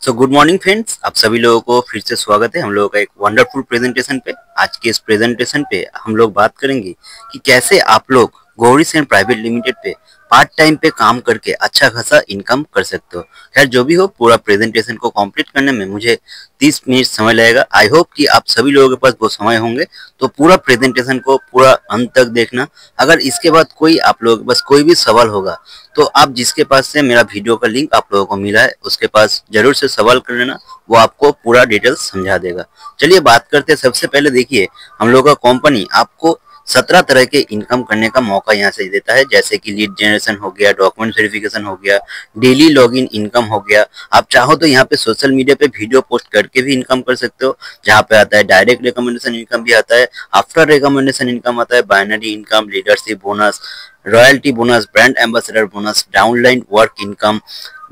Good morning friends, आप सभी लोगों को फिर से स्वागत है हम लोगों का एक वंडरफुल प्रेजेंटेशन पे। आज के इस प्रेजेंटेशन पे हम लोग बात करेंगे कि कैसे आप लोग गौरी सेन प्राइवेट लिमिटेड पे पार्ट टाइम पे काम करके अच्छा खासा इनकम कर सकते हो। खैर जो भी हो, पूरा प्रेजेंटेशन को कंप्लीट करने में मुझे 30 मिनट समय लगेगा। आई होप कि आप सभी लोगों के पास वो समय होंगे, तो पूरा प्रेजेंटेशन को पूरा अंत तक देखना। अगर इसके बाद कोई आप लोगों के पास कोई भी सवाल होगा तो आप जिसके पास से मेरा वीडियो का लिंक आप लोगों को मिला है उसके पास जरूर से सवाल कर लेना, वो आपको पूरा डिटेल्स समझा देगा। चलिए बात करते हैं। सबसे पहले देखिए, हम लोग का कंपनी आपको 17 तरह के इनकम करने का मौका यहाँ से देता है, जैसे कि लीड जनरेशन हो गया, डॉक्यूमेंट वेरिफिकेशन हो गया, डेली लॉगिन इनकम हो गया। आप चाहो तो यहाँ पे सोशल मीडिया पे वीडियो पोस्ट करके भी इनकम कर सकते हो, जहाँ पे आता है डायरेक्ट रिकमेंडेशन इनकम भी आता है, आफ्टर रिकमेंडेशन इनकम आता है, binary income, leadership bonus, royalty bonus, brand ambassador bonus, downline work income,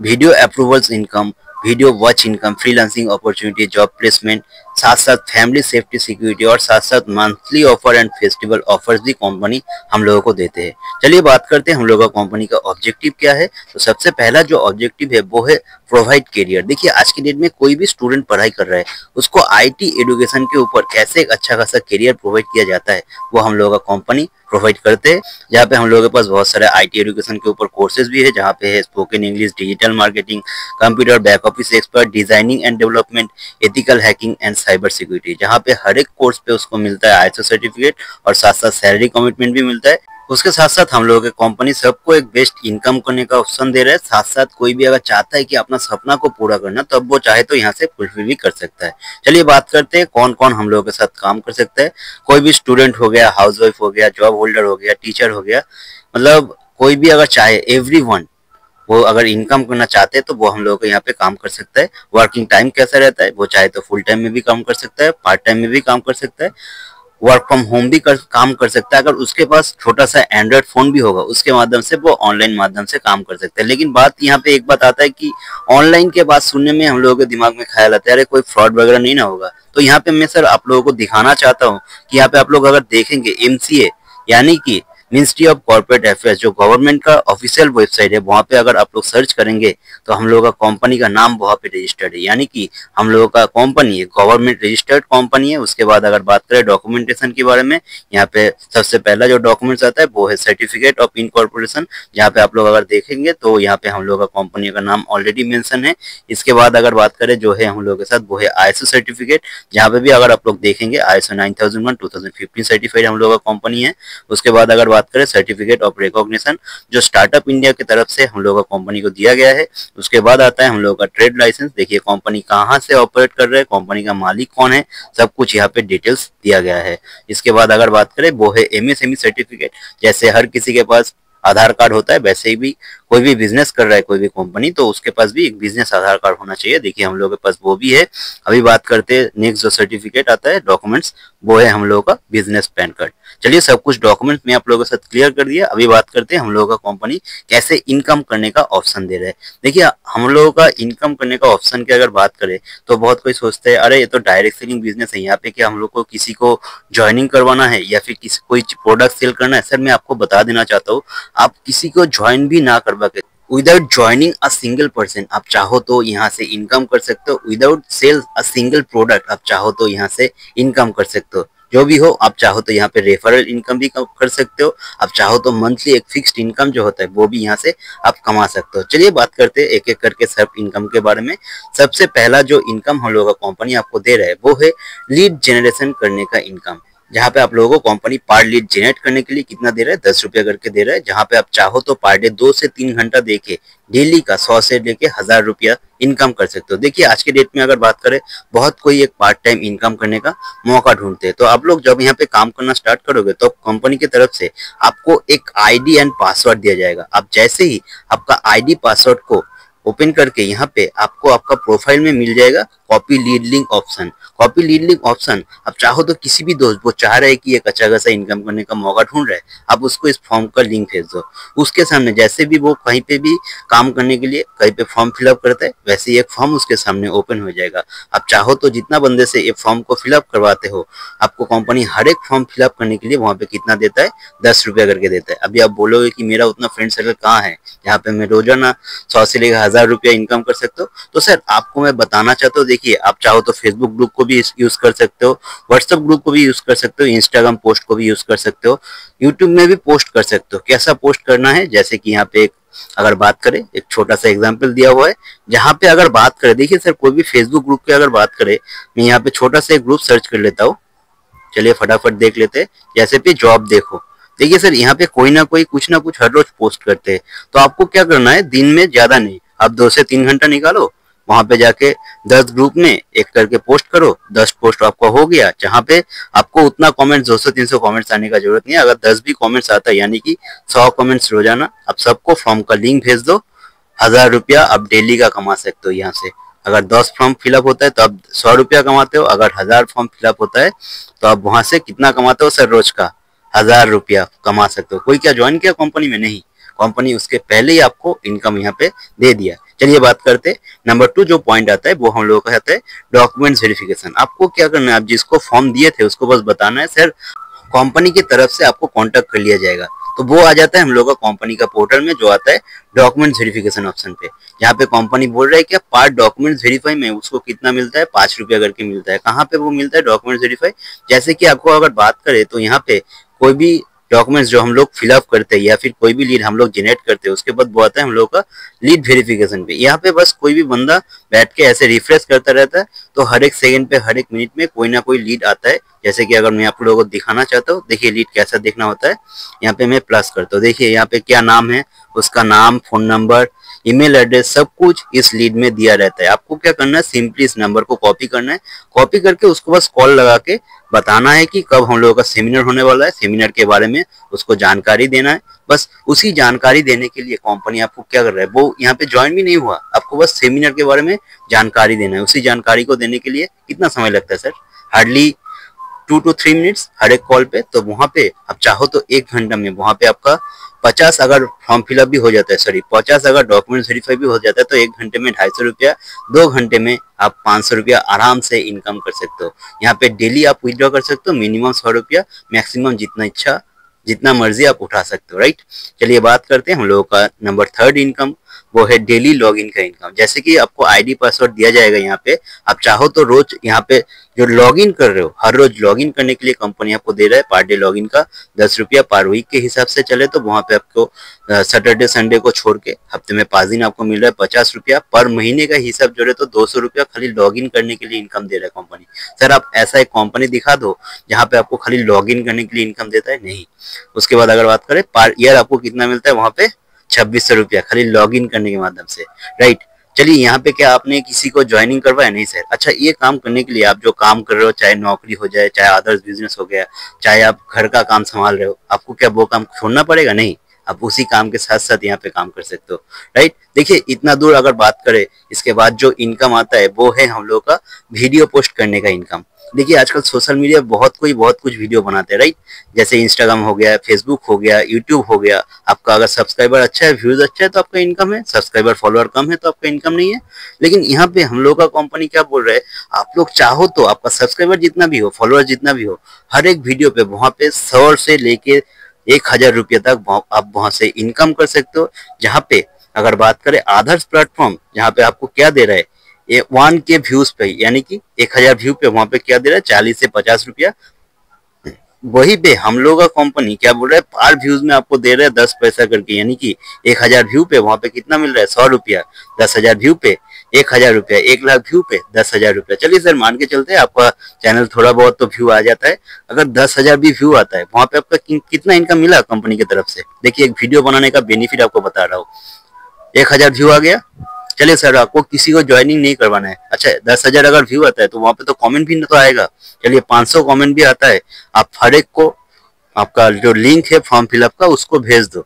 video approvals income, video watch income, freelancing opportunity, job placement, साथ साथ फैमिली सेफ्टी सिक्योरिटी और साथ साथ monthly offer and festival offers भी company हम लोगों को देते हैं। चलिए बात करते हैं हम लोगों का कंपनी का ऑब्जेक्टिव क्या है। तो सबसे पहला जो ऑब्जेक्टिव है वो है प्रोवाइड करियर। देखिए आज की डेट में कोई भी स्टूडेंट पढ़ाई कर रहा है, उसको आईटी एजुकेशन के ऊपर कैसे एक अच्छा खासा करियर प्रोवाइड किया जाता है वो हम लोगों का कंपनी प्रोवाइड करते हैं। जहाँ पे हम लोगों के पास बहुत सारे आईटी एजुकेशन के ऊपर कोर्सेज भी है, जहाँ पे है spoken English, digital marketing, computer back office expert, designing and development, ethical hacking and cyber security, जहाँ पे हर एक कोर्स पे उसको मिलता है आईएसओ सर्टिफिकेट और साथ साथ सैलरी कमिटमेंट भी मिलता है। उसके साथ साथ हम लोगों के कंपनी सबको एक बेस्ट इनकम करने का ऑप्शन दे रहा है। साथ साथ कोई भी अगर चाहता है कि अपना सपना को पूरा करना, तो अब वो चाहे तो यहाँ से फुलफिल भी कर सकता है। चलिए बात करते हैं कौन कौन हम लोगों के साथ काम कर सकता है। कोई भी स्टूडेंट हो गया, हाउसवाइफ हो गया, जॉब होल्डर हो गया, टीचर हो गया, मतलब कोई भी अगर चाहे, एवरीवन वो अगर इनकम करना चाहते हैं तो वो हम लोगों को यहाँ पे काम कर सकता है। वर्किंग टाइम कैसा रहता है, वो चाहे तो फुल टाइम में भी काम कर सकता है, पार्ट टाइम में भी काम कर सकता है, वर्क फ्रॉम होम भी काम कर सकता है। अगर उसके पास छोटा सा एंड्रॉइड फोन भी होगा, उसके माध्यम से वो ऑनलाइन माध्यम से काम कर सकता है। लेकिन बात यहाँ पे एक बात आता है कि ऑनलाइन के बात सुनने में हम लोगों के दिमाग में ख्याल आता है अरे कोई फ्रॉड वगैरह नहीं ना होगा। तो यहाँ पे मैं सर आप लोगों को दिखाना चाहता हूँ कि यहाँ पे आप लोग अगर देखेंगे एमसीए यानी कि मिनिस्ट्री ऑफ कॉर्पोरेट अफेयर्स, जो गवर्नमेंट का ऑफिशियल वेबसाइट है, वहां पे अगर आप लोग सर्च करेंगे तो हम लोगों का कंपनी का नाम वहां पे रजिस्टर्ड है, यानी कि हम लोगों का कंपनी है गवर्नमेंट रजिस्टर्ड कंपनी है। उसके बाद अगर बात करें डॉक्यूमेंटेशन के बारे में, यहाँ पे सबसे पहला जो डॉक्यूमेंट्स आता है वो है सर्टिफिकेट ऑफ इनकॉर्पोरेशन, जहाँ पे आप लोग अगर देखेंगे तो यहाँ पे हम लोग का कंपनी का नाम ऑलरेडी मेंशन है। इसके बाद अगर बात करें जो है हम लोगों के साथ वो है आईएसओ सर्टिफिकेट, जहाँ पे भी अगर आप लोग देखेंगे आईएसओ 9001 2015 सर्टिफाइड हम लोग का कंपनी है। उसके बाद अगर बात करें सर्टिफिकेट ऑफ रिकॉग्निशन, जो स्टार्टअप इंडिया की तरफ से हम लोगों का कंपनी को दिया गया है। उसके बाद आता है हम लोगों का ट्रेड लाइसेंस। देखिए कंपनी कहाँ से ऑपरेट कर रहे हैं, कंपनी का मालिक कौन है, सब कुछ यहाँ पे डिटेल्स दिया गया है। इसके बाद अगर बात करें वो है एमएसएमई सर्टिफिकेट। जैसे हर किसी के पास आधार कार्ड होता है, वैसे ही भी कोई भी बिजनेस कर रहा है कोई भी कंपनी, तो उसके पास भी एक बिजनेस आधार कार्ड होना चाहिए। देखिए हम लोगों के पास वो भी है। अभी बात करते हैं नेक्स्ट जो सर्टिफिकेट आता है डॉक्यूमेंट्स, वो है हम लोगों का बिजनेस पैन कार्ड। चलिए सब कुछ डॉक्यूमेंट में आप लोगों के साथ क्लियर कर दिया। अभी बात करते हैं हम लोगों का कंपनी कैसे इनकम करने का ऑप्शन दे रहा है। देखिए हम लोगों का इनकम करने का ऑप्शन की अगर बात करें तो बहुत कोई सोचते हैं अरे ये तो डायरेक्ट सेलिंग बिजनेस है, यहाँ पे क्या हम लोग को किसी को ज्वाइनिंग करवाना है या फिर किसी कोई प्रोडक्ट सेल करना है। सर मैं आपको बता देना चाहता हूँ, आप किसी को ज्वाइन भी ना करवा के, without joining a single person, आप चाहो तो यहाँ से इनकम कर सकते हो। Without sell a single product, आप चाहो तो यहाँ से इनकम कर सकते हो। जो भी हो, आप चाहो तो यहाँ पे रेफरल इनकम भी कर सकते हो। आप चाहो तो मंथली एक फिक्स्ड इनकम जो होता है वो भी यहाँ से आप कमा सकते हो। चलिए बात करते हैं एक एक करके सब इनकम के बारे में। सबसे पहला जो इनकम हम लोगों का कंपनी आपको दे रहा है वो है लीड जनरेशन करने का इनकम, जहाँ पे आप लोगों को कंपनी पर लीड जनरेट करने के लिए कितना दे रहा है, 10 रुपया करके दे रहा है। जहाँ पे आप चाहो तो पर डे 2 से 3 घंटा देके डेली का 100 से लेके 1000 रुपया इनकम कर सकते हो। देखिए आज के डेट में अगर बात करें, बहुत कोई एक पार्ट टाइम इनकम करने का मौका ढूंढते हैं। तो आप लोग जब यहाँ पे काम करना स्टार्ट करोगे तो कंपनी की तरफ से आपको एक आईडी एंड पासवर्ड दिया जाएगा। आप जैसे ही आपका आईडी पासवर्ड को ओपन करके यहाँ पे आपको आपका प्रोफाइल में मिल जाएगा copy lead link option. Copy lead link option, आप चाहो तो किसी भी दोस्त वो चाह रहे हैं कि एक अच्छा खासा इनकम करने का मौका ढूंढ रहा है, आप उसको इस फॉर्म का लिंक भेज दो। उसके सामने जैसे भी वो कहीं पे भी काम करने के लिए कहीं पे फॉर्म फिलअप करता है, वैसे ही एक फॉर्म उसके सामने ओपन हो जाएगा। आप चाहो तो जितना बंदे से ये फॉर्म को फिलअप करवाते हो, आपको कंपनी हर एक फॉर्म फिलअप करने के लिए वहां पे कितना देता है, 10 रुपया करके देता है। अभी आप बोलोगे कि मेरा उतना फ्रेंड सर्कल कहाँ है जहाँ पे मैं रोजाना 100 से लेकर 1000 रुपया इनकम कर सकते हो। तो सर आपको मैं बताना चाहता हूँ, देखिए आप चाहो तो फेसबुक ग्रुप को भी यूज कर सकते हो, व्हाट्सएप ग्रुप को भी यूज कर सकते हो, इंस्टाग्राम पोस्ट को भी यूज कर सकते हो, यूट्यूब में भी पोस्ट कर सकते हो। कैसा पोस्ट करना है, जैसे कि यहाँ पे एक अगर बात करें, एक छोटा सा एग्जांपल दिया हुआ है जहां पे अगर बात करें, देखिए सर कोई भी फेसबुक ग्रुप की अगर बात करें, मैं यहाँ पे छोटा सा एक ग्रुप सर्च कर लेता हूँ। चलिए फटाफट देख लेते हैं। जैसे कि जॉब देखो, देखिए सर यहाँ पे कोई ना कोई कुछ ना कुछ हर रोज पोस्ट करते हैं। तो आपको क्या करना है, दिन में ज्यादा नहीं, आप 2 से 3 घंटा निकालो, वहां पे जाके 10 ग्रुप में एक करके पोस्ट करो। 10 पोस्ट आपका हो गया, जहां पे आपको उतना कमेंट्स 200-300 कमेंट्स आने का जरूरत नहीं है। अगर 10 भी कमेंट्स आता है, यानी कि 100 कमेंट्स रोजाना, आप सबको फॉर्म का लिंक भेज दो। 1000 रुपया आप डेली का कमा सकते हो यहाँ से। अगर 10 फॉर्म फिलअप होता है तो आप 100 रुपया कमाते हो। अगर 1000 फॉर्म फिलअप होता है तो आप वहां से कितना कमाते हो सर, रोज का 1000 रुपया कमा सकते हो। कोई क्या ज्वाइन किया कंपनी में, नहीं, कंपनी उसके पहले ही आपको इनकम यहाँ पे दे दिया। चलिए बात करते हैं नंबर 2 जो पॉइंट आता है वो हम लोगों का आता है डॉक्यूमेंट्स वेरिफिकेशन। आपको क्या करना है, आप जिसको फॉर्म दिए थे उसको बस बताना है सर कंपनी की तरफ से आपको कांटेक्ट कर लिया जाएगा। तो वो आ जाता है हम लोग का कंपनी का पोर्टल में, जो आता है डॉक्यूमेंट्स वेरिफिकेशन ऑप्शन पे, जहाँ पे कंपनी बोल रहा है कि पार्ट डॉक्यूमेंट्स वेरीफाई में उसको कितना मिलता है, 5 रुपया करके मिलता है। कहाँ पे वो मिलता है डॉक्यूमेंट्स वेरीफाई, जैसे कि आपको अगर बात करें तो यहाँ पे कोई भी डॉक्यूमेंट्स जो हम लोग फिलअप करते हैं या फिर कोई भी लीड हम लोग जनरेट करते हैं, उसके बाद वो आता है हम लोग का लीड वेरिफिकेशन पे। यहाँ पे बस कोई भी बंदा बैठ के ऐसे रिफ्रेश करता रहता है, तो हर एक सेकंड पे हर एक मिनट में कोई ना कोई लीड आता है। जैसे कि अगर मैं आप लोगों को दिखाना चाहता हूँ, देखिए लीड कैसा देखना होता है। यहाँ पे मैं प्लस करता हूँ, देखिए यहाँ पे क्या नाम है, उसका नाम, फोन नंबर, ईमेल एड्रेस, सब कुछ इस लीड में दिया रहता है। आपको क्या करना है, सिंपली इस नंबर को कॉपी करना है। कॉपी करके उसको बस कॉल लगा के बताना है कि कब हम लोगों का सेमिनार होने वाला है, सेमिनार के बारे में उसको जानकारी देना है। बस उसी जानकारी देने के लिए कंपनी आपको क्या कर रहा है, वो यहाँ पे ज्वाइन भी नहीं हुआ, आपको बस सेमिनार के बारे में जानकारी देना है। उसी जानकारी को देने के लिए कितना समय लगता है सर, हार्डली 2 to 3 मिनट्स हर एक कॉल पे। तो वहां पे आप चाहो तो 1 घंटा में वहां पे आपका 50 अगर फॉर्म फिलअप भी हो जाता है, सॉरी 50 अगर डॉक्यूमेंट वेरीफाई भी हो जाता है, तो 1 घंटे में 250 रुपया, 2 घंटे में आप 500 रुपया आराम से इनकम कर सकते हो। यहाँ पे डेली आप विड्रॉ कर सकते हो, मिनिमम 100 रुपया, मैक्सिमम जितना इच्छा जितना मर्जी आप उठा सकते हो, राइट। चलिए बात करते हैं हम लोगों का नंबर 3 इनकम, वो है डेली लॉगिन का इनकम। जैसे कि आपको आईडी पासवर्ड दिया जाएगा यहाँ पे, आप चाहो तो रोज यहाँ पे जो लॉगिन कर रहे हो, हर रोज लॉगिन करने के लिए कंपनी आपको दे रहा है पर डे लॉगिन का 10 रुपया। पर वीक के हिसाब से चले तो वहां पे आपको सैटरडे संडे को छोड़ के हफ्ते में 5 दिन आपको मिल रहा है 50 रुपया। पर महीने का हिसाब जोड़े तो 200 रुपया खाली लॉगिन करने के लिए इनकम दे रहा है कंपनी। सर आप ऐसा एक कंपनी दिखा दो जहाँ पे आपको खाली लॉगिन करने के लिए इनकम देता है, नहीं। उसके बाद अगर बात करें पर ईयर आपको कितना मिलता है, वहां पे 2600 रुपया खाली लॉगिन करने के माध्यम से, राइट। चलिए यहाँ पे क्या आपने किसी को ज्वाइनिंग करवाया, नहीं सर। अच्छा, ये काम करने के लिए आप जो काम कर रहे हो, चाहे नौकरी हो जाए, चाहे अदर्स बिजनेस हो गया, चाहे आप घर का काम संभाल रहे हो, आपको क्या वो काम छोड़ना पड़ेगा, नहीं। आप उसी काम के साथ साथ यहाँ पे काम कर सकते हो, राइट। देखिए इतना दूर अगर बात करें, इसके बाद जो इनकम आता है वो है हम लोग का वीडियो पोस्ट करने का इनकम। देखिए आजकल सोशल मीडिया बहुत कुछ वीडियो बनाते हैं, राइट। जैसे इंस्टाग्राम हो गया, फेसबुक हो गया, यूट्यूब हो गया। आपका अगर सब्सक्राइबर अच्छा है, व्यूज अच्छा है, तो आपका इनकम है। सब्सक्राइबर फॉलोअर कम है तो आपका इनकम नहीं है। लेकिन यहाँ पे हम लोग का कंपनी क्या बोल रहा है, आप लोग चाहो तो आपका सब्सक्राइबर जितना भी हो, फॉलोअर जितना भी हो, हर एक वीडियो पे वहां पे 100 से लेके 1000 रुपये तक आप वहां से इनकम कर सकते हो। जहाँ पे अगर बात करें अदर्स प्लेटफॉर्म, जहाँ पे आपको क्या दे रहा है, ये 1K व्यूज पे, यानी कि 1000 व्यू पे वहां पे क्या दे रहा है, 40 से 50 रुपया। वही पे हम लोग का कंपनी क्या बोल रहा है, पर व्यूज में आपको दे रहा है 10 पैसा करके, यानी कि 1000 व्यू पे वहां पे कितना मिल रहा है, 100 रुपया। 10,000 व्यू पे 1000 रुपया, 1 लाख व्यू पे 10,000 रुपया। चलिए सर मान के चलते हैं आपका चैनल थोड़ा बहुत तो व्यू आ जाता है। अगर 10,000 भी व्यू आता है, वहां पे आपका कितना इनकम मिला कंपनी की तरफ से। देखिए एक वीडियो बनाने का बेनिफिट आपको बता रहा हूँ। 1000 व्यू आ गया, चलिए सर आपको किसी को ज्वाइनिंग नहीं करवाना है। अच्छा 10,000 अगर व्यू आता है तो वहां पे तो कमेंट भी तो आएगा। चलिए 500 कमेंट भी आता है, आप हर एक को आपका जो लिंक है फॉर्म फिलअप का उसको भेज दो।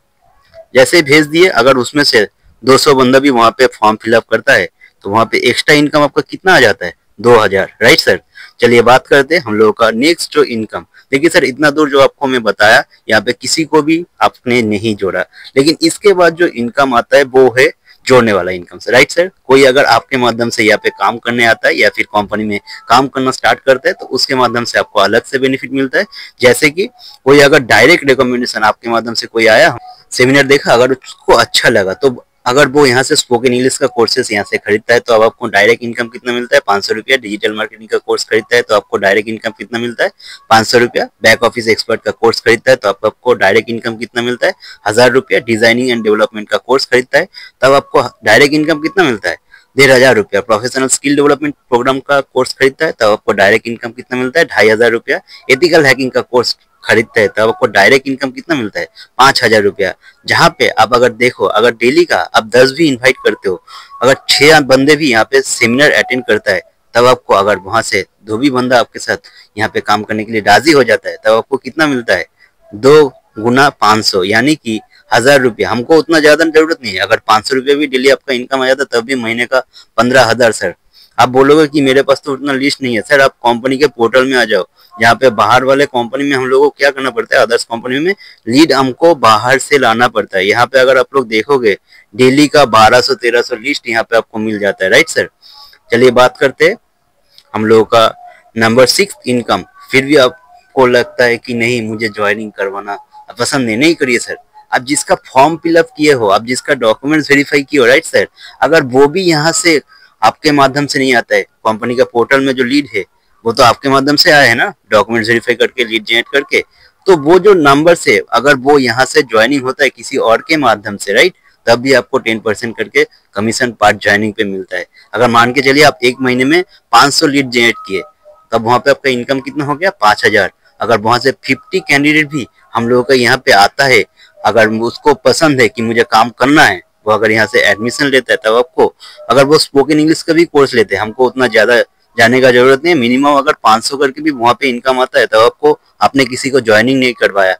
जैसे ही भेज दिए, अगर उसमें से 200 बंदा भी वहां पे फॉर्म फिलअप करता है तो वहां पे एक्स्ट्रा इनकम आपका कितना आ जाता है, 2000, राइट सर। चलिए बात करते हैं हम लोगों का नेक्स्ट जो इनकम। देखिए सर इतना दूर जो आपको मैं बताया, यहाँ पे किसी को भी आपने नहीं जोड़ा, लेकिन इसके बाद जो इनकम आता है वो है जोड़ने वाला इनकम से, राइट सर। कोई अगर आपके माध्यम से यहाँ पे काम करने आता है या फिर कंपनी में काम करना स्टार्ट करता है तो उसके माध्यम से आपको अलग से बेनिफिट मिलता है। जैसे कि कोई अगर डायरेक्ट रिकमेंडेशन आपके माध्यम से कोई आया, सेमिनार देखा, अगर उसको अच्छा लगा तो अगर वो यहाँ से स्पोकन इंग्लिश का कोर्सेस यहाँ से खरीदता है तो अब आपको डायरेक्ट इनकम कितना मिलता है, 500 रुपया। डिजिटल मार्केटिंग का कोर्स खरीदता है तो आपको डायरेक्ट इनकम कितना मिलता है, 500 रुपया। बैक ऑफिस एक्सपर्ट का कोर्स खरीदता है तो आपको डायरेक्ट इनकम कितना मिलता है, 1000 रुपया। डिजाइनिंग एंड डेवलपमेंट का कोर्स खरीदता है तब आपको डायरेक्ट इनकम कितना मिलता है, 1500 रुपया। प्रोफेशनल स्किल डेवलपमेंट प्रोग्राम का कोर्स खरीदता है तब आपको डायरेक्ट इनकम कितना मिलता है, 2500 रुपया। एथिकल हैकिंग का कोर्स खरीदते हैं तब आपको डायरेक्ट इनकम कितना मिलता है, 5000 रुपया। जहाँ पे आप अगर देखो, अगर डेली का आप 10 भी इनवाइट करते हो, अगर 6 बंदे भी यहाँ पे सेमिनार अटेंड करता है तब आपको, अगर वहां से 2 भी बंदा आपके साथ यहाँ पे काम करने के लिए राजी हो जाता है तब आपको कितना मिलता है, 2 गुना 500 यानी कि 1000 रुपया। हमको उतना ज्यादा जरूरत नहीं है, अगर 500 रुपया भी डेली आपका इनकम आ जाता तब भी महीने का 15,000। सर आप बोलोगे कि मेरे पास तो उतना लिस्ट नहीं है। सर आप कंपनी के पोर्टल में आ जाओ, यहाँ पे बाहर वाले कंपनी में हम लोगों को क्या करना पड़ता है, अदर्स कंपनी में लीड हमको बाहर से लाना पड़ता है। यहाँ पे अगर आप लोग देखोगे डेली का 1200-1300 लिस्ट यहाँ पे आपको मिल जाता है, राइट सर। चलिए बात करते हैं हम लोगों का नंबर 6 इनकम। फिर भी आपको लगता है कि नहीं मुझे ज्वाइनिंग करवाना पसंद नहीं करिए सर। आप जिसका फॉर्म फिलअप किए हो, आप जिसका डॉक्यूमेंट्स वेरीफाई किए हो, राइट सर, अगर वो भी यहाँ से आपके माध्यम से नहीं आता है, कंपनी का पोर्टल में जो लीड है वो तो आपके माध्यम से आया है ना, डॉक्यूमेंट्स वेरीफाई करके, लीड जनरेट करके, तो वो जो नंबर से अगर वो यहाँ से ज्वाइनिंग होता है किसी और के माध्यम से, राइट, तब भी आपको 10% करके कमीशन पार्ट ज्वाइनिंग पे मिलता है। अगर मान के चलिए आप एक महीने में 500 लीड जनरेट किए तब वहां पे आपका इनकम कितना हो गया, 5000। अगर वहां से 50 कैंडिडेट भी हम लोगों का यहाँ पे आता है, अगर उसको पसंद है कि मुझे काम करना है, वो अगर यहाँ से एडमिशन लेता है तब आपको, अगर वो स्पोकन इंग्लिश का भी कोर्स लेते हैं, हमको उतना ज्यादा जाने का जरूरत नहीं है, मिनिमम अगर 500 करके भी वहां पे इनकम आता है तब आपको, आपने किसी को ज्वाइनिंग नहीं करवाया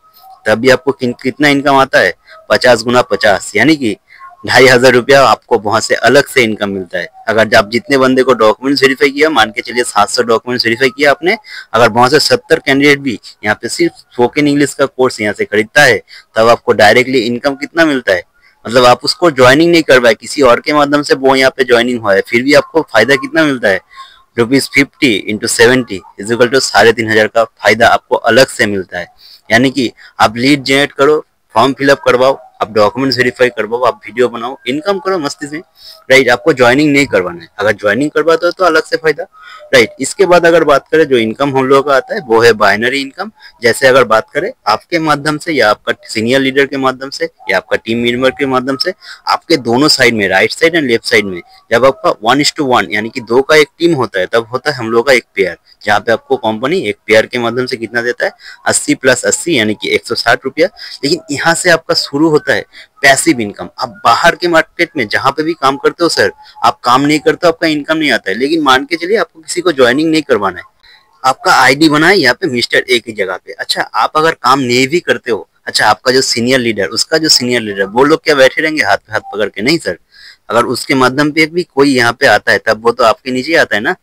तब भी आपको कितना इनकम आता है, 50 गुना 50 यानी कि 2500 रुपया आपको वहां से अलग से इनकम मिलता है। अगर आप जितने बंदे को डॉक्यूमेंट्स वेरीफाई किया, मान के चलिए 700 डॉक्यूमेंट्स वेरीफाई किया आपने, अगर वहां से 70 कैंडिडेट भी यहाँ पे सिर्फ स्पोकन इंग्लिश का कोर्स यहाँ से खरीदता है तब आपको डायरेक्टली इनकम कितना मिलता है, मतलब आप उसको ज्वाइनिंग नहीं करवाए, किसी और के माध्यम से वो यहाँ पे ज्वाइनिंग हुआ है, फिर भी आपको फायदा कितना मिलता है, ₹50 इंटू 70 इजिकल टू 3500 का फायदा आपको अलग से मिलता है। यानी कि आप लीड जनरेट करो, फॉर्म फिलअप करवाओ, आप डॉक्यूमेंट्स वेरीफाई करवाओ, आप वीडियो बनाओ, इनकम करो मस्ती से, राइट। आपको ज्वाइनिंग नहीं करवाना है, अगर ज्वाइनिंग करवाते हो तो अलग से फायदा, राइट। इसके बाद अगर बात करें जो इनकम हम लोगों का आता है वो है बाइनरी इनकम। जैसे अगर बात करें आपके माध्यम से या आपका सीनियर लीडर के माध्यम से या आपका टीम मेंबर के माध्यम से, आपके दोनों साइड में, right side and left side में, जब आपका 1:1 यानी कि 2 का एक टीम होता है तब होता है हम लोग का एक पेयर, जहाँ पे आपको कंपनी एक पेयर के माध्यम से कितना देता है, 80 + 80 यानी कि 160 रुपया। लेकिन यहाँ से आपका शुरू होता है पैसिव इनकम। आप बाहर के मार्केट में जहां पे भी काम करते हो सर, आप काम नहीं करते हो, आपका इनकम नहीं आता है। लेकिन मान के चलिए आपको किसी को ज्वाइनिंग नहीं करवाना है, आपका आईडी बना है यहाँ पे मिस्टर ए की जगह पे। अच्छा, आप अगर काम नहीं भी करते हो, अच्छा आपका जो सीनियर लीडर, उसका जो सीनियर लीडर, वो लोग क्या बैठे रहेंगे हाथ पे हाथ पकड़ के? नहीं सर, अगर उसके माध्यम पे भी कोई यहाँ पे आता है तब वो तो आपके नीचे आता है ना,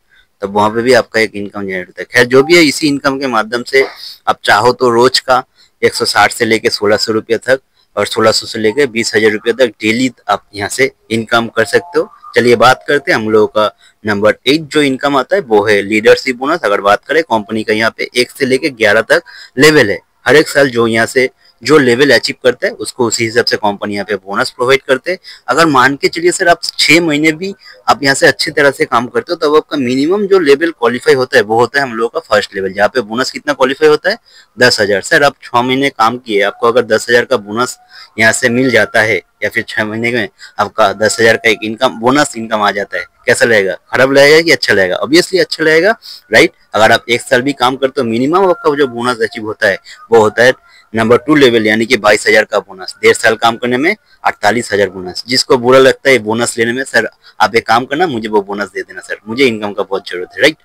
तब वहां पे भी आपका एक इनकम जनरेट होता है। खैर जो भी है, इसी इनकम के माध्यम से आप चाहो तो रोज का 160 से लेके 1600 रुपया तक और 1600 से लेकर 20,000 रुपये तक डेली आप यहाँ से इनकम कर सकते हो। चलिए बात करते हैं हम लोगों का नंबर 8 जो इनकम आता है वो है लीडरशिप बोनस। अगर बात करें कंपनी का, यहाँ पे 1 से लेकर 11 तक लेवल है। हर एक साल जो यहाँ से जो लेवल अचीव करता है उसको उसी हिसाब से कंपनी यहाँ पे बोनस प्रोवाइड करते हैं। अगर मान के चलिए सर आप 6 महीने भी आप यहाँ से अच्छी तरह से काम करते हो तब आपका मिनिमम जो लेवल क्वालिफाई होता है वो होता है हम लोगों का फर्स्ट लेवल, जहाँ पे बोनस कितना क्वालिफाई होता है, 10,000। सर आप 6 महीने काम किए, आपको अगर 10,000 का बोनस यहाँ से मिल जाता है, या फिर 6 महीने में आपका 10,000 का एक इनकम बोनस इनकम आ जाता है, कैसा लगेगा? खराब लगेगा कि अच्छा लगेगा? ऑब्वियसली अच्छा लगेगा, राइट। अगर आप 1 साल भी काम करते हो, मिनिमम आपका जो बोनस अचीव होता है वो होता है नंबर 2 लेवल यानी कि 22,000 का बोनस। 1.5 साल काम करने में 48,000 बोनस। जिसको बुरा लगता है बोनस लेने में, सर आप एक काम करना, मुझे वो बोनस दे देना सर, मुझे इनकम का बहुत जरूरत है, राइट।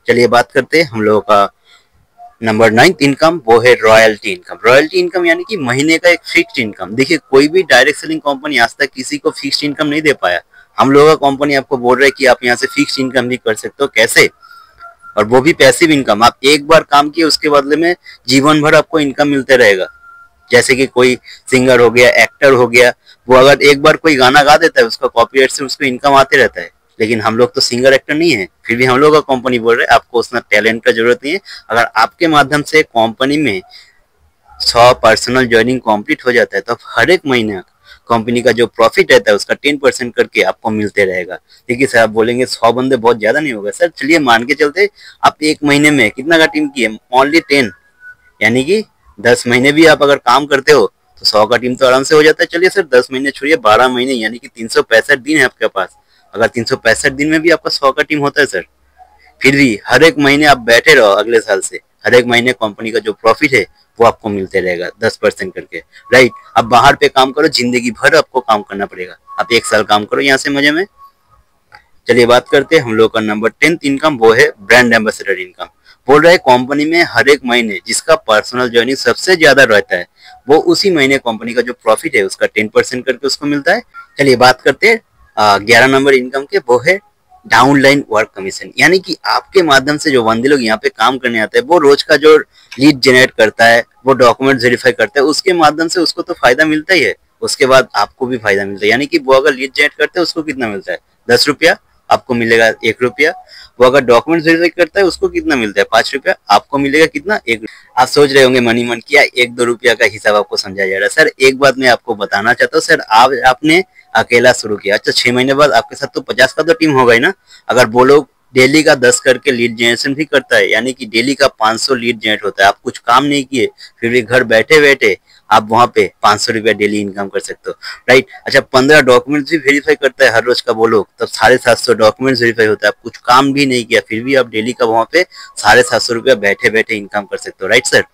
चलिए बात करते हैं हम लोगों का नंबर 9 इनकम, वो है रॉयल्टी इनकम। रॉयल्टी इनकम यानी कि महीने का एक फिक्स्ड इनकम। देखिए कोई भी डायरेक्ट सेलिंग कंपनी आज तक किसी को फिक्स्ड इनकम नहीं दे पाया। हम लोगों का कंपनी आपको बोल रहा है कि आप यहाँ से फिक्स्ड इनकम भी कर सकते हो। कैसे? और वो भी पैसिव इनकम। आप एक बार काम किए उसके बदले में जीवन भर आपको इनकम मिलते रहेगा। जैसे कि कोई सिंगर हो गया, एक्टर हो गया, वो अगर एक बार कोई गाना गा देता है उसका कॉपीराइट से उसको इनकम आते रहता है। लेकिन हम लोग तो सिंगर एक्टर नहीं है, फिर भी हम लोग का कंपनी बोल रहे हैं आपको उतना टैलेंट का जरूरत नहीं है। अगर आपके माध्यम से कंपनी में 100 पर्सनल ज्वाइनिंग कंप्लीट हो जाता है तो हर एक महीने कंपनी का जो प्रॉफिट रहता है उसका 10% करके आपको मिलते रहेगा। देखिए सर, आप बोलेंगे 100 बंदे बहुत ज्यादा नहीं होगा। सर चलिए मान के चलते आप एक महीने में कितना का टीम किए, ओनली 10, यानी कि 10 महीने भी आप अगर काम करते हो तो 100 का टीम तो आराम से हो जाता है। चलिए सर 10 महीने छोड़िए, 12 महीने यानी कि 365 दिन है आपके पास। अगर 365 दिन में भी आपका 100 का टीम होता है सर, फिर भी हर एक महीने आप बैठे रहो अगले साल से, हर एक महीने कंपनी का जो प्रॉफिट है वो आपको मिलते रहेगा 10% करके, राइट। अब बाहर पे काम करो, जिंदगी भर आपको काम करना पड़ेगा। आप 1 साल काम करो यहाँ से मजे में। चलिए बात करते हैं हम लोग का नंबर 10th इनकम, वो है ब्रांड एम्बेसडर इनकम। बोल रहे कंपनी में हर एक महीने जिसका पर्सनल जर्नी सबसे ज्यादा रहता है वो उसी महीने कंपनी का जो प्रॉफिट है उसका 10% करके उसको मिलता है। चलिए बात करते हैं 11 नंबर इनकम के, वो है डाउनलाइन वर्क कमीशन। यानी कि आपके माध्यम से जो बंदे लोग यहाँ पे काम करने आते हैं वो रोज का जो लीड जनरेट करता है, वो डॉक्यूमेंट वेरीफाई करता है, उसके माध्यम से उसको तो फायदा मिलता ही है, उसके बाद आपको भी फायदा मिलता है। यानी कि वो अगर लीड जनरेट करते हैं उसको कितना मिलता है, 10 रुपया, आपको मिलेगा 1 रुपया। वो अगर डॉक्यूमेंट वेरीफाई करता है उसको कितना मिलता है, 5 रुपया, आपको मिलेगा कितना, 1। आप सोच रहे होंगे मनी मन किया 1-2 रुपया का हिसाब आपको समझा जा रहा है। सर एक बात मैं आपको बताना चाहता हूँ, सर आपने अकेला शुरू किया, अच्छा 6 महीने बाद आपके साथ तो 50 का तो टीम होगा ही ना। अगर वो लोग डेली का 10 करके लीड जनरेशन भी करता है, यानी कि डेली का 500 लीड जनरेट होता है, आप कुछ काम नहीं किए फिर भी घर बैठे बैठे आप वहां पे 500 रुपया डेली इनकम कर सकते हो, राइट। अच्छा 15 डॉक्यूमेंट्स भी वेरीफाई करता है हर रोज का वो लोग, तब 750 डॉक्यूमेंट्स वेरीफाई होता है। आप कुछ काम भी नहीं किया फिर भी आप डेली का वहां पे 750 रुपया बैठे बैठे इनकम कर सकते हो, राइट सर।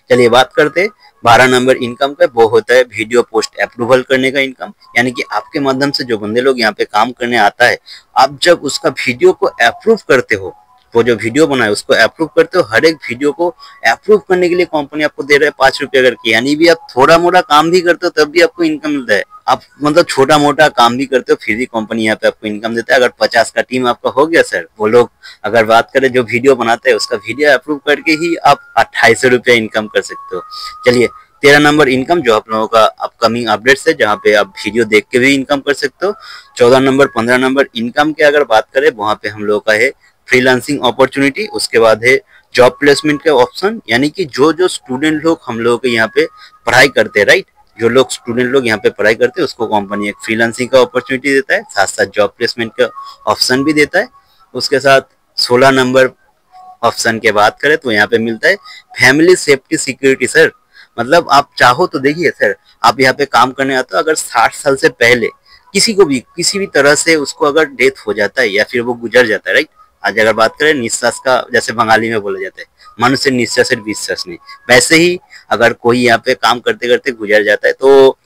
चलिए बात करते हैं 12 नंबर इनकम का, वो होता है वीडियो पोस्ट अप्रूवल करने का इनकम। यानी कि आपके माध्यम से जो बंदे लोग यहाँ पे काम करने आता है, आप जब उसका वीडियो को अप्रूव करते हो, वो जो वीडियो बनाए उसको अप्रूव करते हो, हर एक वीडियो को अप्रूव करने के लिए कंपनी आपको दे रहा है 5 रुपया करके। यानी भी आप थोड़ा मोटा काम भी करते हो तब भी आपको इनकम मिलता है। आप मतलब छोटा मोटा काम भी करते हो फिर भी कंपनी यहाँ पे आपको इनकम देता है। अगर 50 का टीम आपका हो गया सर, वो लोग अगर बात करें जो वीडियो बनाते हैं उसका वीडियो अप्रूव करके ही आप 2800 रुपया इनकम कर सकते हो। चलिए 13 नंबर इनकम जो आप लोगों का अपकमिंग अपडेट्स है, जहाँ पे आप वीडियो देख के भी इनकम कर सकते हो। 14 नंबर 15 नंबर इनकम की अगर बात करें, वहां पे हम लोगों का है फ्रीलांसिंग अपॉर्चुनिटी, उसके बाद है जॉब प्लेसमेंट के ऑप्शन। यानी कि जो स्टूडेंट लोग हम लोगों के यहाँ पे पढ़ाई करते हैं, राइट, जो लोग स्टूडेंट लोग यहाँ पे पढ़ाई करते हैं उसको कंपनी एक फ्रीलांसिंग का अपॉर्चुनिटी देता है, साथ साथ जॉब प्लेसमेंट का ऑप्शन भी देता है। उसके साथ 16 नंबर ऑप्शन के बात करें तो यहाँ पे मिलता है फैमिली सेफ्टी सिक्योरिटी। सर मतलब आप चाहो तो देखिए सर, आप यहाँ पे काम करने आते हो, अगर 60 साल से पहले किसी को भी किसी भी तरह से उसको अगर डेथ हो जाता है या फिर वो गुजर जाता है, राइट। आज अगर बात करें निश्वास का, जैसे बंगाली में बोला जाता है मनुष्य निश्वास विश्वास नहीं, वैसे ही अगर कोई यहाँ पे काम करते करते गुजर जाता है तो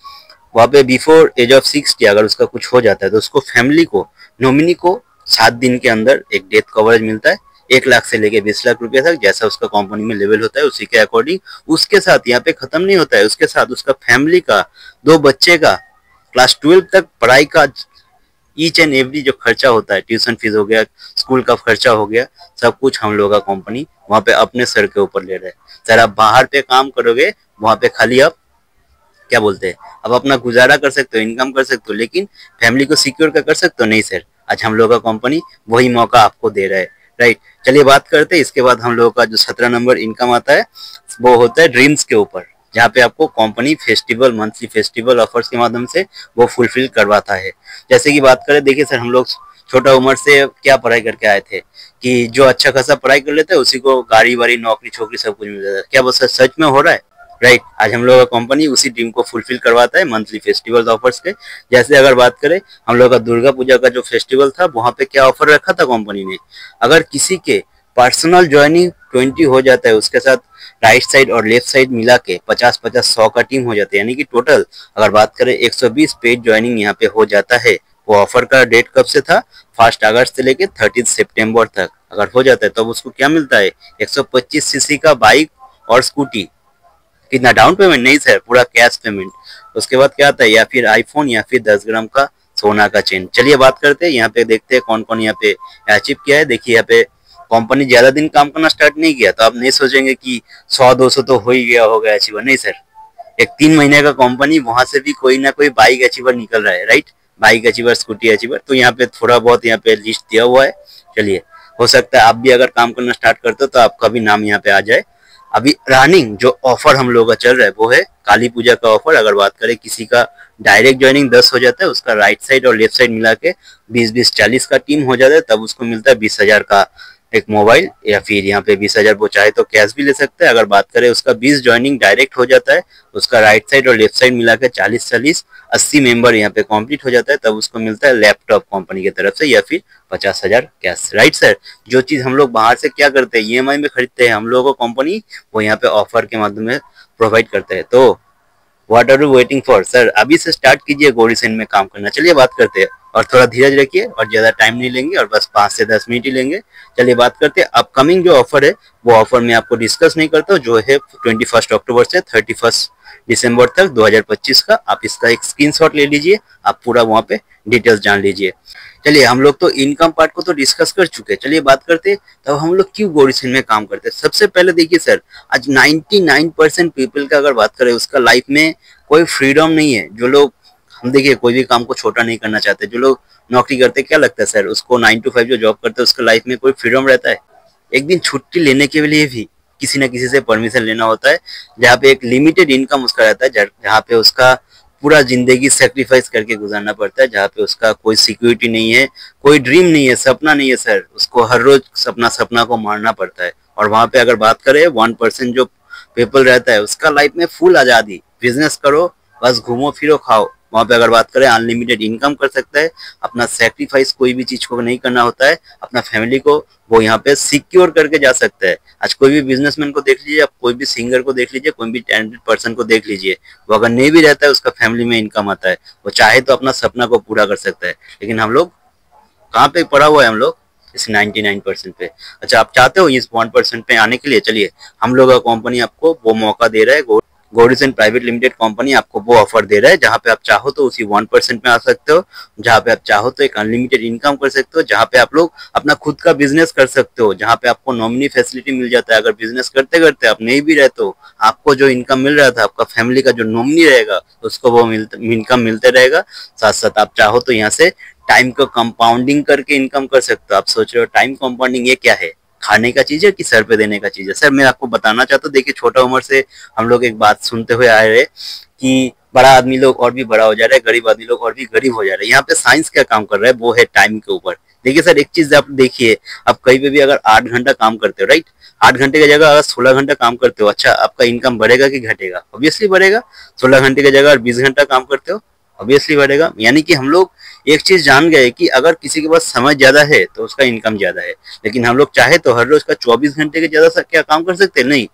वहाँ पे बिफोर एज ऑफ 60 अगर उसका कुछ हो जाता है तो उसको फैमिली को, नॉमिनी को 7 दिन के अंदर एक डेथ कवरेज मिलता है, 1 लाख से लेके 20 लाख रुपया तक, जैसा उसका कंपनी में लेवल होता है उसी के अकॉर्डिंग। उसके साथ यहाँ पे खत्म नहीं होता है, उसके साथ उसका फैमिली का, 2 बच्चे का क्लास 12 तक पढ़ाई का ईच एंड एवरी जो खर्चा होता है, ट्यूशन फीस हो गया, स्कूल का खर्चा हो गया, सब कुछ हम लोग का कंपनी वहाँ पे अपने सर के ऊपर ले रहा है। सर आप बाहर पे काम करोगे वहाँ पे खाली आप क्या बोलते हैं, अब अपना गुजारा कर सकते हो, इनकम कर सकते हो, लेकिन फैमिली को सिक्योर कर सकते हो नहीं सर। आज हम लोग का कंपनी वही मौका आपको दे रहा है, राइट। चलिए बात करते हैं इसके बाद हम लोगों का जो 17 नंबर इनकम आता है वो होता है ड्रीम्स के ऊपर, जहाँ पे आपको company festival, monthly festival offers के माध्यम से वो फुलफिल करवाता है। जैसे कि बात करें, देखिए सर हम लोग छोटा उम्र से क्या पढ़ाई करके आए थे कि जो अच्छा खासा पढ़ाई कर लेते हैं उसी को गाड़ी वाड़ी नौकरी छोकरी सब कुछ मिल जाता है। क्या वो सच में हो रहा है, राइट। आज हम लोग का कंपनी उसी ड्रीम को फुलफिल करवाता है मंथली फेस्टिवल ऑफर्स के। जैसे अगर बात करें हम लोग का दुर्गा पूजा का जो फेस्टिवल था, वहां पे क्या ऑफर रखा था कंपनी ने, अगर किसी के पर्सनल ज्वाइनिंग 20 हो जाता है, उसके साथ राइट साइड और लेफ्ट साइड मिला के 50-50-100 का टीम हो जाता है, यानी कि टोटल अगर बात करें 120 पेड ज्वाइनिंग यहाँ पे हो जाता है। वो ऑफर का डेट कब से था, 1 अगस्त से लेके 30 सितंबर तक अगर हो जाता है तो उसको क्या मिलता है, 125 सीसी का बाइक और स्कूटी। कितना डाउन पेमेंट नहीं सर, पूरा कैश पेमेंट। उसके बाद क्या आता है, या फिर आईफोन या फिर 10 ग्राम का सोना का चेन। चलिए बात करते हैं यहाँ पे, देखते हैं कौन कौन यहाँ पे अचीव किया है। देखिए यहाँ पे कंपनी ज्यादा दिन काम करना स्टार्ट नहीं किया, तो आप नहीं सोचेंगे कि 100-200 तो हो ही गया होगा अचीवर, नहीं सर। एक 3 महीने का कंपनी, वहां से भी कोई ना कोई बाइक अचीवर निकल रहा है, right. Bike achiever, scooty achiever, तो यहाँ पे थोड़ा बहुत यहाँ पे लिस्ट दिया हुआ है। चलिए हो सकता है आप भी अगर काम करना स्टार्ट करते हो तो आपका भी नाम यहाँ पे आ जाए। अभी रनिंग जो ऑफर हम लोग का चल रहा है वो है काली पूजा का ऑफर। अगर बात करें किसी का डायरेक्ट ज्वाइनिंग 10 हो जाता है, उसका राइट साइड और लेफ्ट साइड मिला के 20-20-40 का टीम हो जाता है, तब उसको मिलता है 20,000 का एक मोबाइल, या फिर यहाँ पे 20,000 वो चाहे तो कैश भी ले सकते हैं। अगर बात करें उसका 20 ज्वाइनिंग डायरेक्ट हो जाता है, उसका राइट साइड और लेफ्ट साइड मिला के 40-40 80 मेंबर यहाँ पे कंप्लीट हो जाता है, तब उसको मिलता है लैपटॉप कंपनी की तरफ से, या फिर 50,000 कैश। राइट सर, जो चीज हम लोग बाहर से क्या करते हैं, ईएमआई में खरीदते हैं, हम लोगों को कंपनी वो यहाँ पे ऑफर के माध्यम में प्रोवाइड करते हैं। तो what are you waiting for sir, अभी से स्टार्ट कीजिए गौरीसेन में काम करना। चलिए बात करते हैं, और थोड़ा धीरज रखिए और ज्यादा टाइम नहीं लेंगे, और बस 5 से 10 मिनट ही लेंगे। चलिए बात करते हैं अपकमिंग जो ऑफर है, वो ऑफर मैं आपको डिस्कस नहीं करता हूँ, जो है 21 अक्टूबर से 31 दिसंबर तक 2025 का। आप इसका एक स्क्रीनशॉट ले लीजिए, आप पूरा वहाँ पे डिटेल्स जान लीजिए। चलिए हम लोग तो इनकम पार्ट को तो डिस्कस कर चुके हैं, चलिए बात करते हैं तब हम लोग क्यों गौरीसेन में काम करते हैं। सबसे पहले देखिए सर, आज 99% पीपल का अगर बात करें, उसका लाइफ में कोई फ्रीडम नहीं है। जो लोग, हम देखिए कोई भी काम को छोटा नहीं करना चाहते, जो लोग नौकरी करते, क्या लगता है सर उसको 9 to 5 जो जॉब करते हैं, उसका लाइफ में कोई फ्रीडम रहता है? एक दिन छुट्टी लेने के लिए भी किसी न किसी से परमिशन लेना होता है, जहाँ पे एक लिमिटेड इनकम उसका रहता है, जहाँ पे उसका पूरा जिंदगी सेक्रीफाइस करके गुजारना पड़ता है, जहाँ पे उसका कोई सिक्योरिटी नहीं है, कोई ड्रीम नहीं है, सपना नहीं है सर, उसको हर रोज सपना को मारना पड़ता है। और वहां पे अगर बात करें 1% जो पीपल रहता है, उसका लाइफ में फुल आजादी, बिजनेस करो, बस घूमो फिरो खाओ। वहां पे अगर बात करें अनलिमिटेड इनकम कर सकता है, अपना सेक्रीफाइस कोई भी चीज को नहीं करना होता है, अपना फैमिली को वो यहाँ पे सिक्योर करके जा सकता है। आज कोई भी बिजनेसमैन को देख लीजिए, आप कोई भी सिंगर को देख लीजिए, कोई भी टैलेंटेड पर्सन को देख लीजिए, वो अगर नहीं भी रहता है, उसका फैमिली में इनकम आता है, वो चाहे तो अपना सपना को पूरा कर सकता है। लेकिन हम लोग कहाँ पे पड़ा हुआ है, हम लोग इस 99% पे। अच्छा, आप चाहते हो इस 1% पे आने के लिए, चलिए हम लोग का कंपनी आपको वो मौका दे रहा है। गौरीसेन प्राइवेट लिमिटेड कंपनी आपको वो ऑफर दे रहा है, जहाँ पे आप चाहो तो उसी 1% में आ सकते हो, जहाँ पे आप चाहो तो एक अनलिमिटेड इनकम कर सकते हो, जहाँ पे आप लोग अपना खुद का बिजनेस कर सकते हो, जहाँ पे आपको नॉमिनी फैसिलिटी मिल जाता है। अगर बिजनेस करते करते आप नहीं भी रहते हो, आपको जो इनकम मिल रहा था, आपका फैमिली का जो नॉमिनी रहेगा, उसको वो इनकम मिलते रहेगा। साथ साथ आप चाहो तो यहाँ से टाइम को कंपाउंडिंग करके इनकम कर सकते हो। आप सोच रहे हो टाइम कंपाउंडिंग ये क्या है, खाने का चीज है कि सर पे देने का चीज है? सर मैं आपको बताना चाहता हूँ, देखिए छोटा उम्र से हम लोग एक बात सुनते हुए आ रहे कि बड़ा आदमी लोग और भी बड़ा हो जा रहा है, गरीब आदमी लोग और भी गरीब हो जा रहे हैं। यहाँ पे साइंस क्या काम कर रहा है, वो है टाइम के ऊपर। देखिए सर, एक चीज आप देखिए, आप कहीं पे भी अगर 8 घंटा काम करते हो, राइट, 8 घंटे की जगह अगर 16 घंटा काम करते हो, अच्छा आपका इनकम बढ़ेगा कि घटेगा? ऑब्वियसली बढ़ेगा। 16 घंटे की जगह अगर 20 घंटा काम करते हो, ऑब्वियसली बढ़ेगा। यानी कि हम लोग एक चीज जान गए कि अगर किसी के पास समय ज्यादा है तो उसका इनकम ज्यादा है, लेकिन हम लोग चाहे तो हर रोज का 24 घंटे के ज्यादा क्या काम कर सकते हैं? नहीं,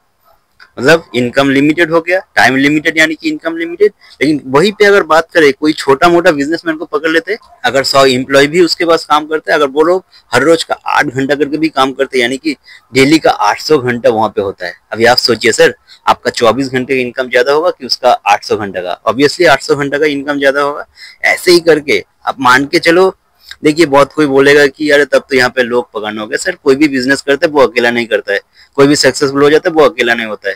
मतलब इनकम लिमिटेड हो गया, टाइम लिमिटेड, यानी कि इनकम लिमिटेड। लेकिन वहीं पे अगर बात करें, कोई छोटा मोटा बिजनेसमैन को पकड़ लेते, अगर 100 एम्प्लॉय भी उसके पास काम करते हैं, अगर वो लोग हर रोज का 8 घंटा करके भी काम करते, यानी कि डेली का 800 घंटा वहां पे होता है। अभी आप सोचिए सर, आपका 24 घंटे का इनकम ज्यादा होगा कि उसका 800 घंटा का? ऑब्वियसली 800 घंटा का इनकम ज्यादा होगा। ऐसे ही करके आप मान के चलो। देखिए बहुत कोई बोलेगा कि यार तब तो यहाँ पे लोग पकड़ना हो गया। सर कोई भी बिजनेस करता है वो अकेला नहीं करता है, कोई भी सक्सेसफुल हो जाता है वो अकेला नहीं होता है,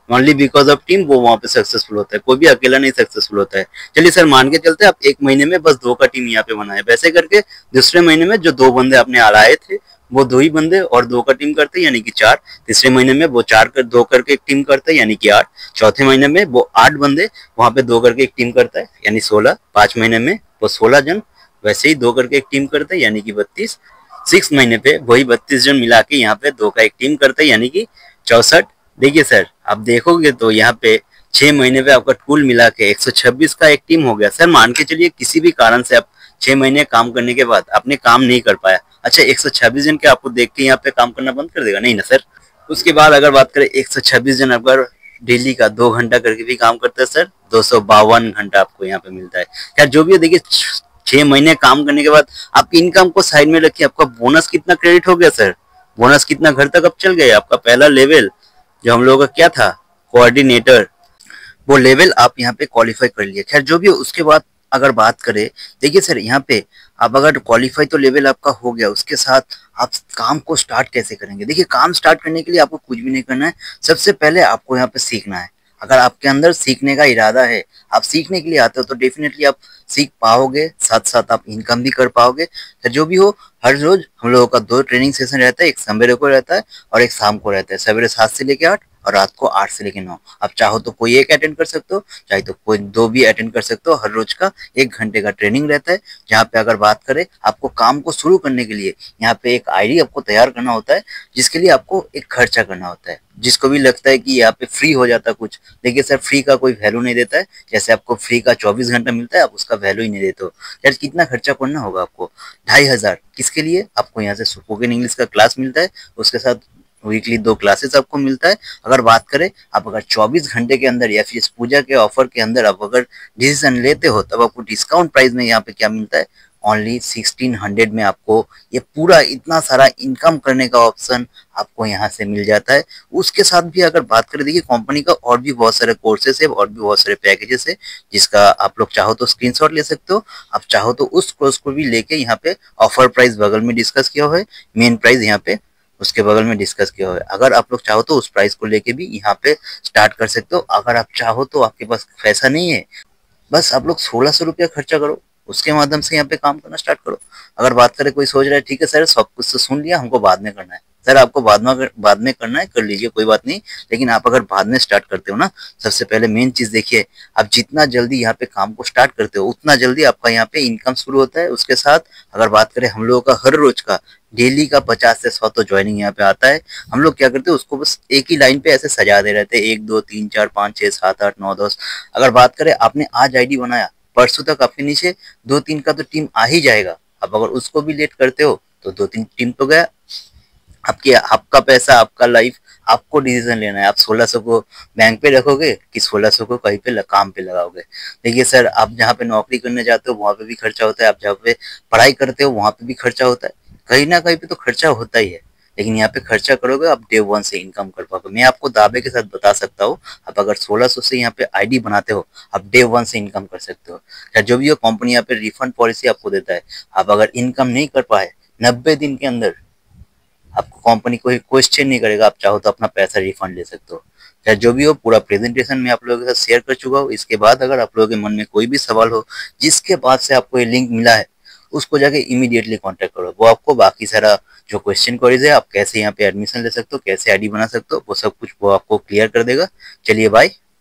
ओनली बिकॉज ऑफ टीम वो वहां पे सक्सेसफुल होता है, कोई भी अकेला नहीं सक्सेसफुल होता है। चलिए सर मान के चलते हैं आप एक महीने में बस 2 का टीम यहाँ पे बनाए, वैसे करके दूसरे महीने में जो 2 बंदे आपने लाए थे, वो 2 ही बंदे और 2 का टीम करते यानी कि 4। तीसरे महीने में वो 2 करके एक टीम करता है यानी कि 8। चौथे महीने में वो 8 बंदे वहां पे 2 करके एक टीम करता है यानी 16। 5 महीने में वो 16 जन वैसे ही 2 करके एक टीम करता है यानी कि 32। 6 महीने पे वही 32 जन मिला के यहाँ पे 2 का एक टीम करता है यानी कि 64। देखिए सर, आप देखोगे तो यहाँ पे 6 महीने पे आपका कुल मिला के 126 का एक टीम हो गया। सर मान के चलिए किसी भी कारण से आप 6 महीने काम करने के बाद आपने काम नहीं कर पाया, अच्छा 126 जन के आपको देख के यहाँ पे काम करना बंद कर देगा? नहीं ना सर। उसके बाद अगर बात करें 126 जन अगर डेली का 2 घंटा करके भी काम करते हैं सर, 252 घंटा आपको यहाँ पे मिलता है। क्या जो भी है, देखिए 6 महीने काम करने के बाद आपकी इनकम को साइड में रखिए, आपका बोनस कितना क्रेडिट हो गया सर, बोनस कितना घर तक अब चल गया। आपका पहला लेवल जो हम लोगों का क्या था, कोऑर्डिनेटर, वो लेवल आप यहाँ पे क्वालिफाई कर लिए। खैर जो भी हो, उसके बाद अगर बात करें, देखिए सर यहाँ पे आप अगर क्वालिफाई तो लेवल आपका हो गया, उसके साथ आप काम को स्टार्ट कैसे करेंगे? देखिए काम स्टार्ट करने के लिए आपको कुछ भी नहीं करना है, सबसे पहले आपको यहाँ पे सीखना है। अगर आपके अंदर सीखने का इरादा है, आप सीखने के लिए आते हो, तो डेफिनेटली आप सीख पाओगे, साथ साथ आप इनकम भी कर पाओगे। तो जो भी हो, हर रोज हम लोगों का 2 ट्रेनिंग सेशन रहता है, एक सवेरे को रहता है और एक शाम को रहता है। सवेरे 7 से लेके 8 और रात को 8 से लेकर 9। आप चाहो तो कोई एक अटेंड कर सकते हो, चाहे तो कोई दो भी अटेंड कर सकते हो। हर रोज का 1 घंटे का ट्रेनिंग रहता है, जहाँ पे अगर बात करें आपको काम को शुरू करने के लिए यहाँ पे एक आईडी आपको तैयार करना होता है, जिसके लिए आपको एक खर्चा करना होता है। जिसको भी लगता है कि यहाँ पे फ्री हो जाता है कुछ, देखिए सर फ्री का कोई वैल्यू नहीं देता है। जैसे आपको फ्री का 24 घंटा मिलता है, आप उसका वैल्यू ही नहीं देते हो। यार कितना खर्चा करना होगा आपको, 2,500। किसके लिए? आपको यहाँ से स्पोकन इंग्लिश का क्लास मिलता है, उसके साथ वीकली 2 क्लासेस आपको मिलता है। अगर बात करें आप अगर 24 घंटे के अंदर या फिर इस पूजा के ऑफर के अंदर आप अगर डिसीजन लेते हो, तब आपको डिस्काउंट प्राइस में यहाँ पे क्या मिलता है, ओनली 1600 में आपको ये पूरा इतना सारा इनकम करने का ऑप्शन आपको यहाँ से मिल जाता है। उसके साथ भी अगर बात करें, देखिए कंपनी का और भी बहुत सारे कोर्सेस है और भी बहुत सारे पैकेजेस है, जिसका आप लोग चाहो तो स्क्रीनशॉट ले सकते हो। आप चाहो तो उस कोर्स को भी लेके यहाँ पे ऑफर प्राइस बगल में डिस्कस किया हुआ है, मेन प्राइस यहाँ पे उसके बगल में डिस्कस किया हुआ है। अगर आप लोग चाहो तो उस प्राइस को लेके भी यहाँ पे स्टार्ट कर सकते हो। अगर आप चाहो तो आपके पास पैसा नहीं है, बस आप लोग 1600 रुपया खर्चा करो, उसके माध्यम से यहाँ पे काम करना स्टार्ट करो। अगर बात करें, कोई सोच रहा है ठीक है सर सब कुछ तो सुन लिया, हमको बाद में करना है। सर आपको बाद में करना है, कर लीजिए, कोई बात नहीं। लेकिन आप अगर बाद में स्टार्ट करते हो ना, सबसे पहले मेन चीज देखिए, आप जितना जल्दी यहाँ पे काम को स्टार्ट करते हो उतना जल्दी आपका यहाँ पे इनकम शुरू होता है। उसके साथ अगर बात करें हम लोगों का हर रोज का डेली का 50 से 100 तो ज्वाइनिंग यहाँ पे आता है। हम लोग क्या करते हैं, उसको बस एक ही लाइन पे ऐसे सजा दे रहते हैं, 1 2 3 4 5 6 7 8 9 10। अगर बात करें आपने आज आईडी बनाया, परसों तक आपके नीचे 2 3 का तो टीम आ ही जाएगा। अब अगर उसको भी लेट करते हो तो 2 3 टीम तो गया। आपकी आपका पैसा, आपका लाइफ, आपको डिसीजन लेना है। आप 1600 को बैंक पे रखोगे कि 1600 को कहीं पे काम पे लगाओगे। देखिए सर, आप जहाँ पे नौकरी करने जाते हो वहां पे भी खर्चा होता है, आप जहाँ पे पढ़ाई करते हो वहां पे भी खर्चा होता है, कहीं ना कहीं पे तो खर्चा होता ही है। लेकिन यहाँ पे खर्चा करोगे आप डे 1 से इनकम कर पाओगे। मैं आपको दावे के साथ बता सकता हूँ, आप अगर 1600 से यहाँ पे आईडी बनाते हो, आप डे 1 से इनकम कर सकते हो। या जो भी हो, कंपनी यहाँ पे रिफंड पॉलिसी आपको देता है। आप अगर इनकम नहीं कर पाए 90 दिन के अंदर, आपको कंपनी कोई क्वेश्चन नहीं करेगा, आप चाहो तो अपना पैसा रिफंड ले सकते हो। या जो भी हो, पूरा प्रेजेंटेशन मैं आप लोगों के साथ शेयर कर चुका हूँ। इसके बाद अगर आप लोगों के मन में कोई भी सवाल हो, जिसके बाद से आपको ये लिंक मिला है, उसको जाके इमीडिएटली कांटेक्ट करो। वो आपको बाकी सारा जो क्वेश्चन क्वेरीज है, आप कैसे यहाँ पे एडमिशन ले सकते हो, कैसे आईडी बना सकते हो, वो सब कुछ वो आपको क्लियर कर देगा। चलिए बाय।